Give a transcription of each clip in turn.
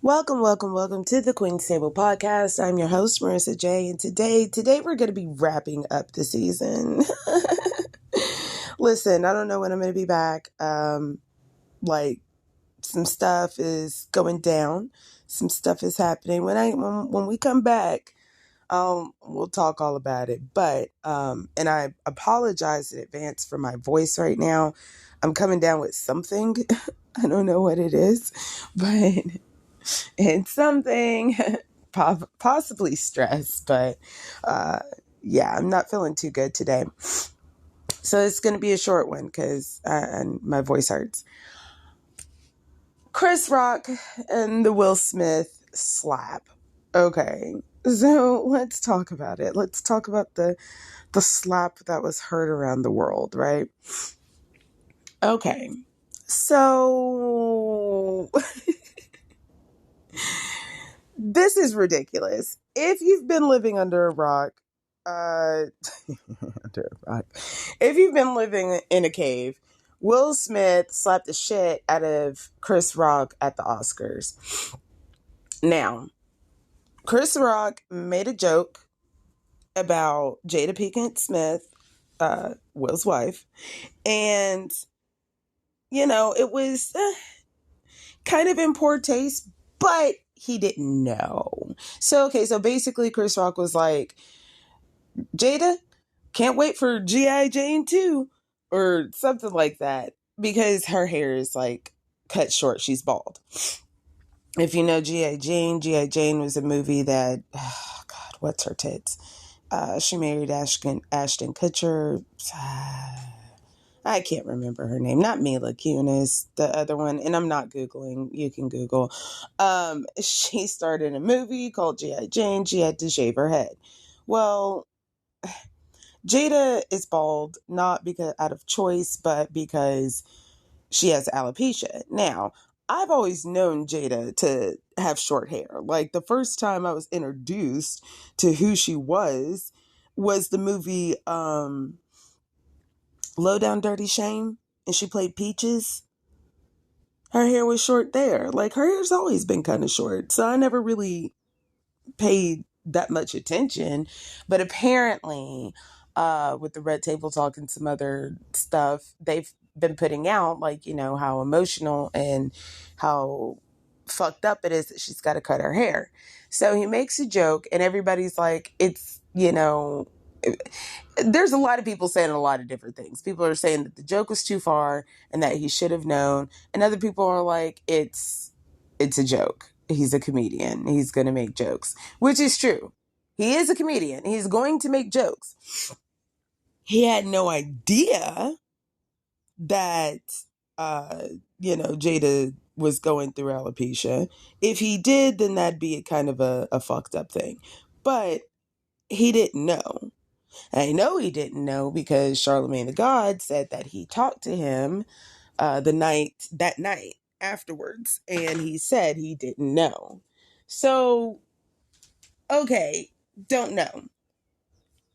Welcome to the Queen's Table Podcast. I'm your host, Marissa J, and today we're going to be wrapping up the season. Listen, I don't know when I'm going to be back. Some stuff is going down. Some stuff is happening. When we come back, we'll talk all about it. But and I apologize in advance for my voice right now. I'm coming down with something. I don't know what it is, but it's something possibly stress. But yeah, I'm not feeling too good today. So it's going to be a short one because my voice hurts. Chris Rock and the Will Smith slap. Okay, so let's talk about it. Let's talk about the slap that was heard around the world, right? Okay, so this is ridiculous. If you've been living under a rock, if you've been living in a cave, Will Smith slapped the shit out of Chris Rock at the Oscars. Now, Chris Rock made a joke about Jada Pinkett Smith, Will's wife, and, it was kind of in poor taste, but he didn't know. So basically Chris Rock was like, Jada, can't wait for G.I. Jane 2 or something like that, because her hair is cut short. She's bald. If you know G.I. Jane was a movie that, oh God, what's her tits? She married Ashton Kutcher. I can't remember her name. Not Mila Kunis, the other one. And I'm not Googling. You can Google. She starred in a movie called G.I. Jane. She had to shave her head. Well, Jada is bald, not because out of choice, but because she has alopecia. Now, I've always known Jada to have short hair. Like, the first time I was introduced to who she was the movie Low Down Dirty Shame, and she played Peaches. Her hair was short there. Like, her hair's always been kind of short, so I never really paid that much attention. But apparently, with the Red Table Talk and some other stuff, they've been putting out, how emotional and how fucked up it is that she's got to cut her hair. So he makes a joke, and everybody's like, it's, there's a lot of people saying a lot of different things. People are saying that the joke was too far and that he should have known. And other people are like, it's a joke. He's a comedian. He's going to make jokes, which is true. He is a comedian. He's going to make jokes. He had no idea that, Jada was going through alopecia. If he did, then that'd be kind of a fucked up thing. But he didn't know. I know he didn't know because Charlemagne the God said that he talked to him that night afterwards, and he said he didn't know. So, okay, don't know.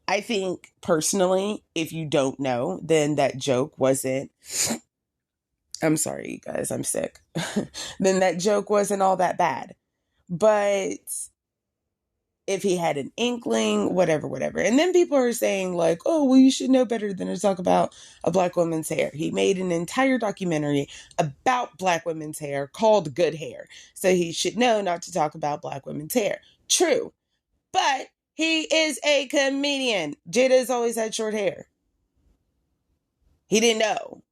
I think personally, if you don't know, then that joke wasn't, I'm sorry, you guys, I'm sick. Then that joke wasn't all that bad. But if he had an inkling, whatever. And then people are saying oh, well, you should know better than to talk about a black woman's hair. He made an entire documentary about black women's hair called Good Hair. So he should know not to talk about black women's hair. True. But he is a comedian. Jada has always had short hair. He didn't know.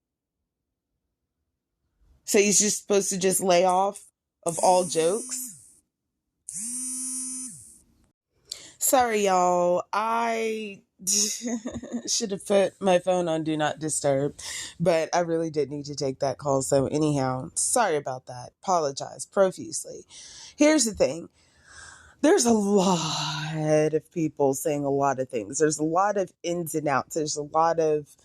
So he's just supposed to just lay off of all jokes. Sorry, y'all. I should have put my phone on Do Not Disturb, but I really did need to take that call. So anyhow, sorry about that. Apologize profusely. Here's the thing. There's a lot of people saying a lot of things. There's a lot of ins and outs. There's a lot of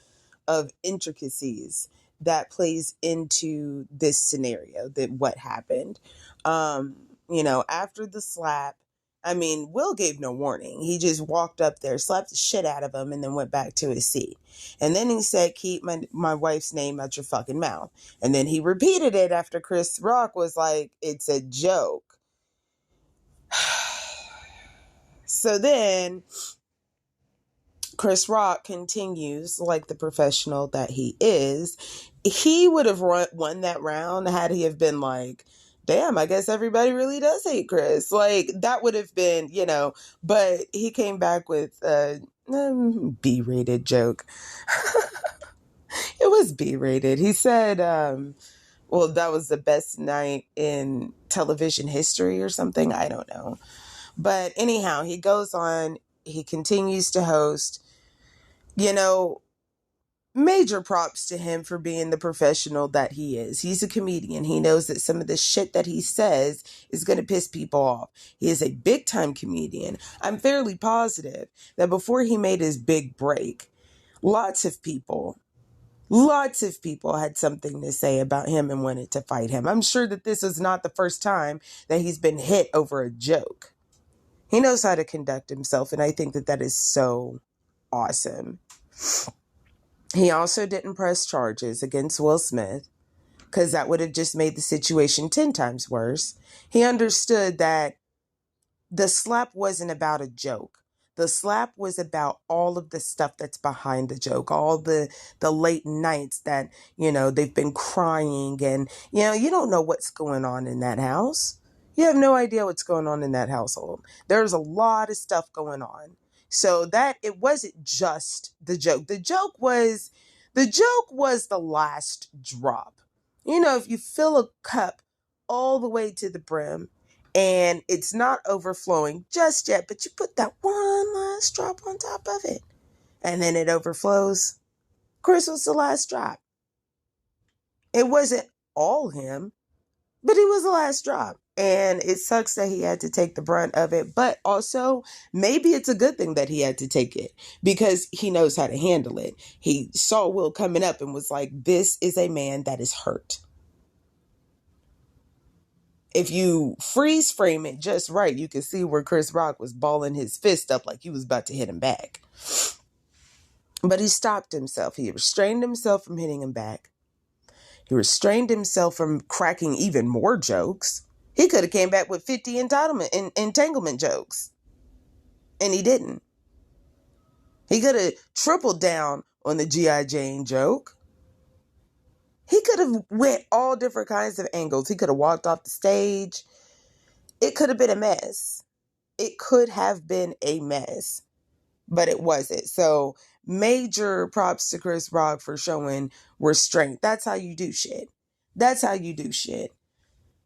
intricacies that plays into this scenario, that what happened. After the slap, Will gave no warning. He just walked up there, slapped the shit out of him, and then went back to his seat. And then he said, keep my wife's name out your fucking mouth. And then he repeated it after Chris Rock was like, it's a joke. So then Chris Rock continues like the professional that he is. He would have won that round had he have been like, damn, I guess everybody really does hate Chris. Like, that would have been, but he came back with a B-rated joke. It was B-rated. He said, well, that was the best night in television history or something. I don't know. But anyhow, he goes on, he continues to host. Major props to him for being the professional that he is. He's a comedian. He knows that some of the shit that he says is going to piss people off. He is a big time comedian. I'm fairly positive that before he made his big break, lots of people had something to say about him and wanted to fight him. I'm sure that this is not the first time that he's been hit over a joke. He knows how to conduct himself, and I think that that is so awesome. He also didn't press charges against Will Smith because that would have just made the situation 10 times worse. He understood that the slap wasn't about a joke. The slap was about all of the stuff that's behind the joke, all the late nights that, they've been crying and, you don't know what's going on in that house. You have no idea what's going on in that household. There's a lot of stuff going on. So that it wasn't just the joke. The joke was the last drop. If you fill a cup all the way to the brim and it's not overflowing just yet, but you put that one last drop on top of it and then it overflows. Chris was the last drop. It wasn't all him, but he was the last drop. And it sucks that he had to take the brunt of it. But also, maybe it's a good thing that he had to take it because he knows how to handle it. He saw Will coming up and was like, this is a man that is hurt. If you freeze frame it just right, you can see where Chris Rock was balling his fist up like he was about to hit him back. But he stopped himself. He restrained himself from hitting him back. He restrained himself from cracking even more jokes. He could have came back with 50 entanglement jokes. And he didn't. He could have tripled down on the G.I. Jane joke. He could have went all different kinds of angles. He could have walked off the stage. It could have been a mess. It could have been a mess. But it wasn't. So major props to Chris Rock for showing restraint. That's how you do shit. That's how you do shit.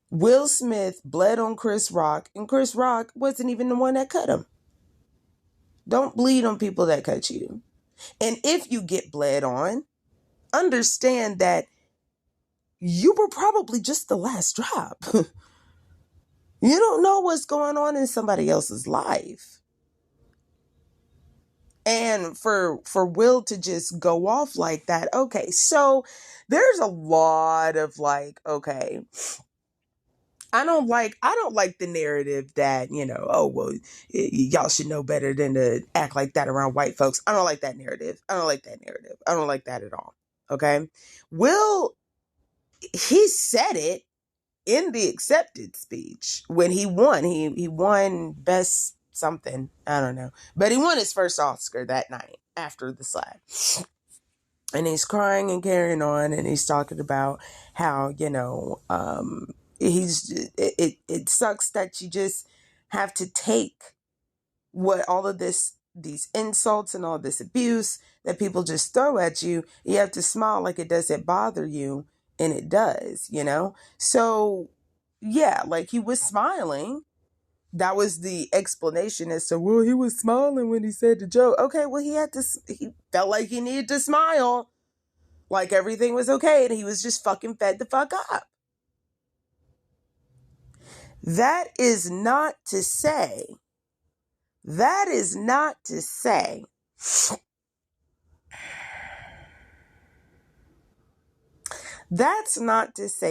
Will Smith bled on Chris Rock, and Chris Rock wasn't even the one that cut him. Don't bleed on people that cut you. And if you get bled on, understand that you were probably just the last drop. You don't know what's going on in somebody else's life. And for Will to just go off like that, okay, so there's a lot of okay, I don't like the narrative that, oh, well, y'all should know better than to act like that around white folks. I don't like that narrative. I don't like that at all. Okay. Will, he said it in the accepted speech when he won. He won best something. I don't know. But he won his first Oscar that night after the slap. And he's crying and carrying on, and he's talking about how, it sucks that you just have to take what all of these insults and all this abuse that people just throw at you. You have to smile like it doesn't bother you, and it does, So yeah, like he was smiling. That was the explanation as to, well, he was smiling when he said the joke. Okay, well, he felt like he needed to smile. Like everything was okay, and he was just fucking fed the fuck up. That is not to say that's not to say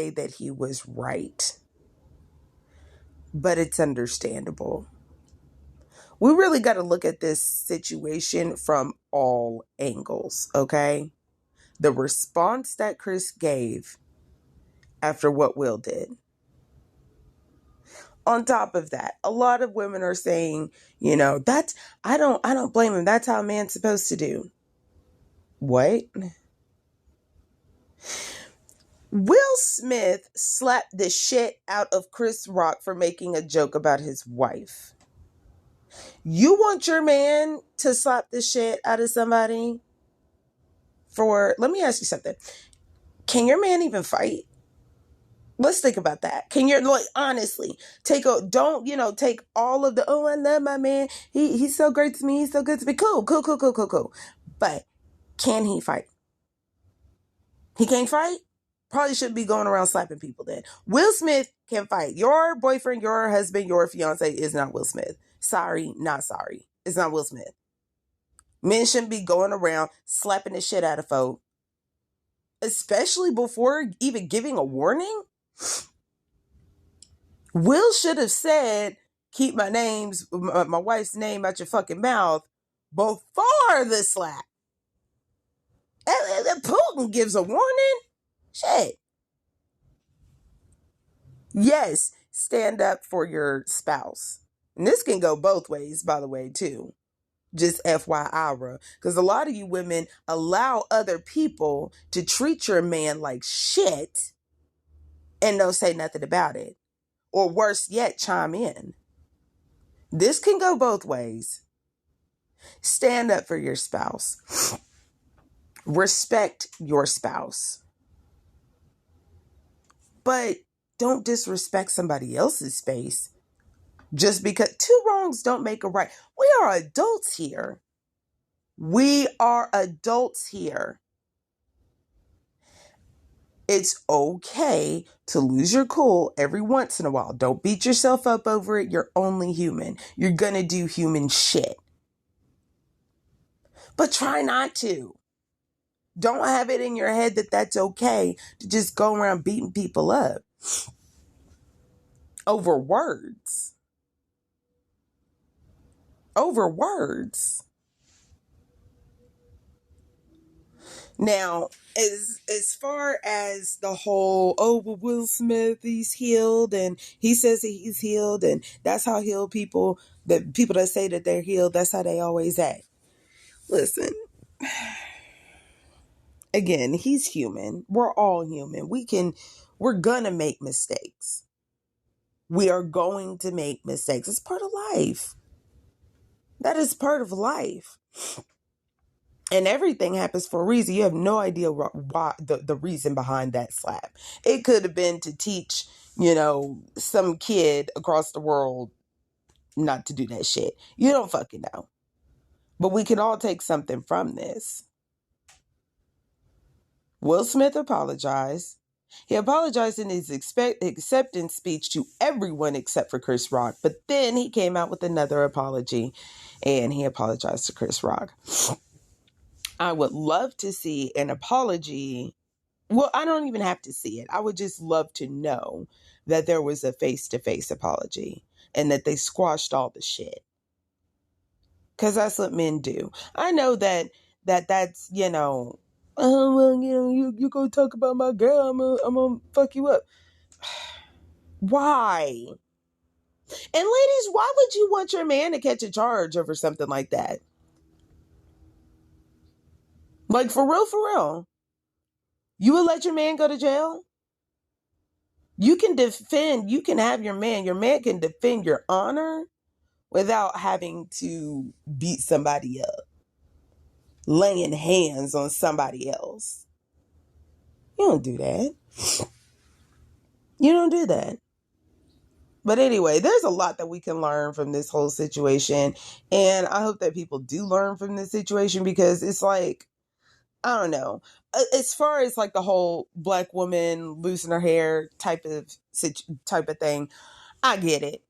that he was right. But it's understandable. We really got to look at this situation from all angles, okay? The response that Chris gave after what Will did. On top of that, a lot of women are saying, that's, I don't blame him. That's how a man's supposed to do. What? Will Smith slapped the shit out of Chris Rock for making a joke about his wife. You want your man to slap the shit out of somebody let me ask you something. Can your man even fight? Let's think about that. Can you, like, honestly, take all of the, oh, I love my man. He's so great to me. He's so good to me. Cool. But can he fight? He can't fight? Probably shouldn't be going around slapping people then. Will Smith can fight. Your boyfriend, your husband, your fiance is not Will Smith. Sorry, not sorry. It's not Will Smith. Men shouldn't be going around slapping the shit out of folk, especially before even giving a warning. Will should have said, keep my wife's name out your fucking mouth before the slap. And Putin gives a warning. Shit. Yes, stand up for your spouse. And this can go both ways, by the way, too. Just FYI, because a lot of you women allow other people to treat your man like shit and don't say nothing about it. Or worse yet, chime in. This can go both ways. Stand up for your spouse. Respect your spouse. But don't disrespect somebody else's space just because two wrongs don't make a right. We are adults here. It's okay to lose your cool every once in a while. Don't beat yourself up over it. You're only human. You're gonna do human shit. But try not to. Don't have it in your head that that's okay to just go around beating people up over words. Now, as far as the whole, well, Will Smith, he's healed, and he says that he's healed, and that's how healed people, the people that say that they're healed, that's how they always act. Listen, again, he's human. We're all human. We're gonna make mistakes. We are going to make mistakes. It's part of life. That is part of life. And everything happens for a reason. You have no idea why the reason behind that slap. It could have been to teach, some kid across the world not to do that shit. You don't fucking know. But we can all take something from this. Will Smith apologized. He apologized in his acceptance speech to everyone except for Chris Rock. But then he came out with another apology, and he apologized to Chris Rock. I would love to see an apology. Well, I don't even have to see it. I would just love to know that there was a face-to-face apology and that they squashed all the shit. Because that's what men do. I know that's, oh, well, you go talk about my girl, I'm going to fuck you up. Why? And ladies, why would you want your man to catch a charge over something like that? Like, for real. You would let your man go to jail? You can have your man can defend your honor without having to beat somebody up, laying hands on somebody else. You don't do that. But anyway, there's a lot that we can learn from this whole situation. And I hope that people do learn from this situation, because it's like, I don't know. As far as like the whole black woman losing her hair type of thing, I get it.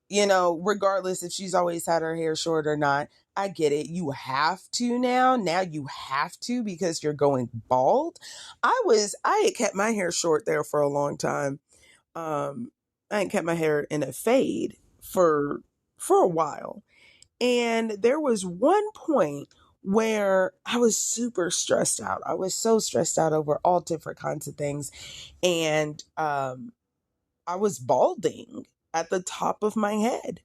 Regardless if she's always had her hair short or not, I get it. You have to now. Now you have to, because you're going bald. I had kept my hair short there for a long time. I had kept my hair in a fade for a while. And there was one point where I was super stressed out. I was so stressed out over all different kinds of things. And I was balding. at the top of my head.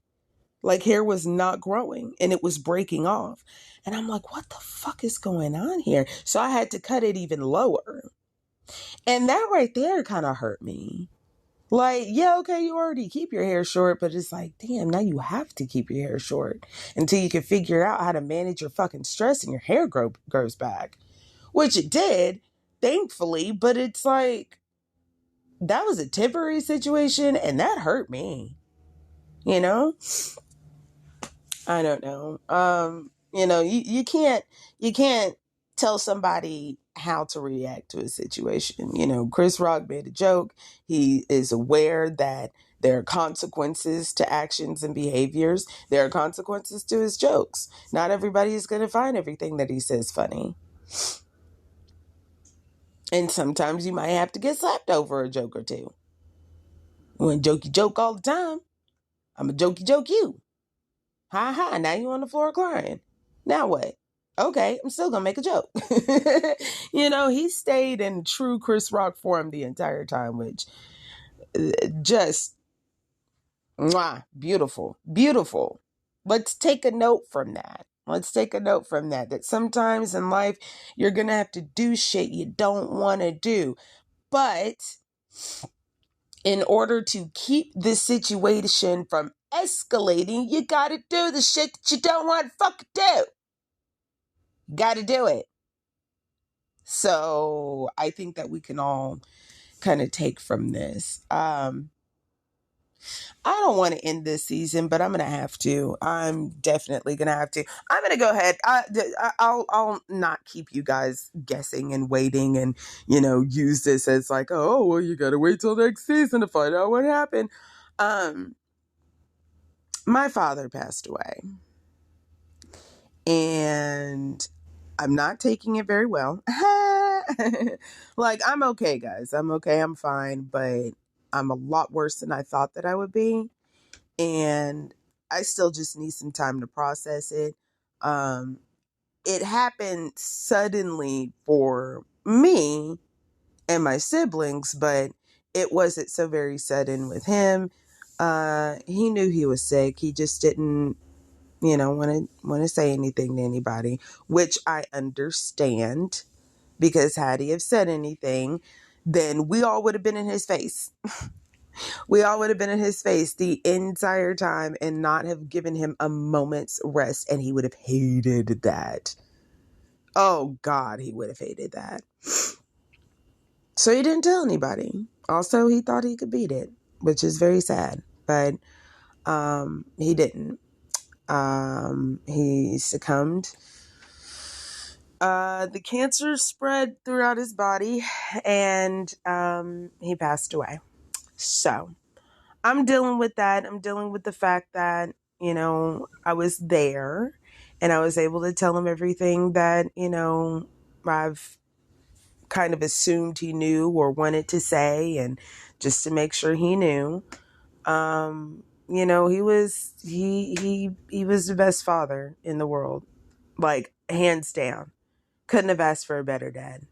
Like hair was not growing and it was breaking off. And I'm like, what the fuck is going on here? So I had to cut it even lower. And that right there kind of hurt me. Like, yeah, okay, you already keep your hair short, but it's like, damn, now you have to keep your hair short until you can figure out how to manage your fucking stress and your hair grows back. Which it did, thankfully, but it's like, that was a temporary situation and that hurt me. You know? I don't know. You can't tell somebody how to react to a situation. You know, Chris Rock made a joke. He is aware that there are consequences to actions and behaviors. There are consequences to his jokes. Not everybody is going to find everything that he says funny. And sometimes you might have to get slapped over a joke or two. You want to joke all the time. I'm a joke you. Ha ha, now you on the floor crying. Now what? Okay, I'm still gonna make a joke. He stayed in true Chris Rock form the entire time, which just beautiful, beautiful. Let's take a note from that. That sometimes in life you're gonna have to do shit you don't want to do, but in order to keep this situation from escalating, you gotta do the shit that you don't want to fucking do. Gotta do it. So I think that we can all kind of take from this. I don't want to end this season, but I'm going to have to. I'm definitely going to have to. I'm going to go ahead. I'll not keep you guys guessing and waiting and, use this as like, oh, well, you got to wait till next season to find out what happened. My father passed away. And I'm not taking it very well. Like, I'm okay, guys. I'm okay. I'm fine. But I'm a lot worse than I thought that I would be. And I still just need some time to process it. It happened suddenly for me and my siblings, but it wasn't so very sudden with him. He knew he was sick. He just didn't want to say anything to anybody, which I understand, because had he have said anything, then we all would have been in his face. We all would have been in his face the entire time and not have given him a moment's rest, and he would have hated that. Oh God, he would have hated that. So he didn't tell anybody. Also, he thought he could beat it, which is very sad, but he didn't. He succumbed. The cancer spread throughout his body, and he passed away. So I'm dealing with that. I'm dealing with the fact that, I was there and I was able to tell him everything that, I've kind of assumed he knew or wanted to say, and just to make sure he knew. He was the best father in the world. Like, hands down. Couldn't have asked for a better dad.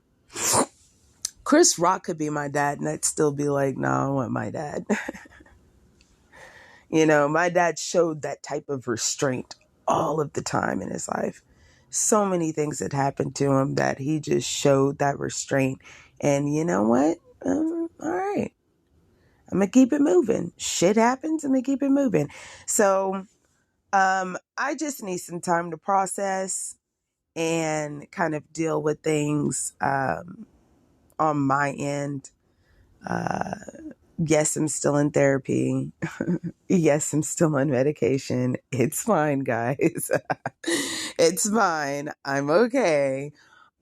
Chris Rock could be my dad and I'd still be like, no, I want my dad. My dad showed that type of restraint all of the time in his life. So many things had happened to him that he just showed that restraint. And you know what? All right. I'm going to keep it moving. Shit happens. I'm going to keep it moving. So I just need some time to process and kind of deal with things on my end. Yes, I'm still in therapy. Yes, I'm still on medication. It's fine, guys. It's fine. I'm okay.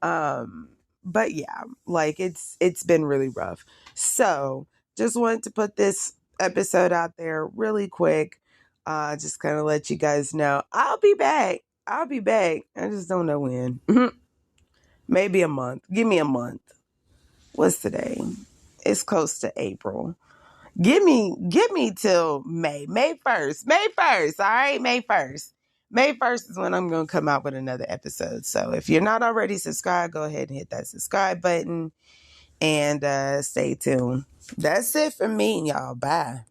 But yeah, like it's been really rough. So just wanted to put this episode out there really quick. Just kind of let you guys know I'll be back. I just don't know when. Maybe a month. Give me a month. What's today? It's close to April. Give me till May 1st. May 1st. All right. May 1st. May 1st is when I'm going to come out with another episode. So if you're not already subscribed, go ahead and hit that subscribe button and stay tuned. That's it for me, y'all. Bye.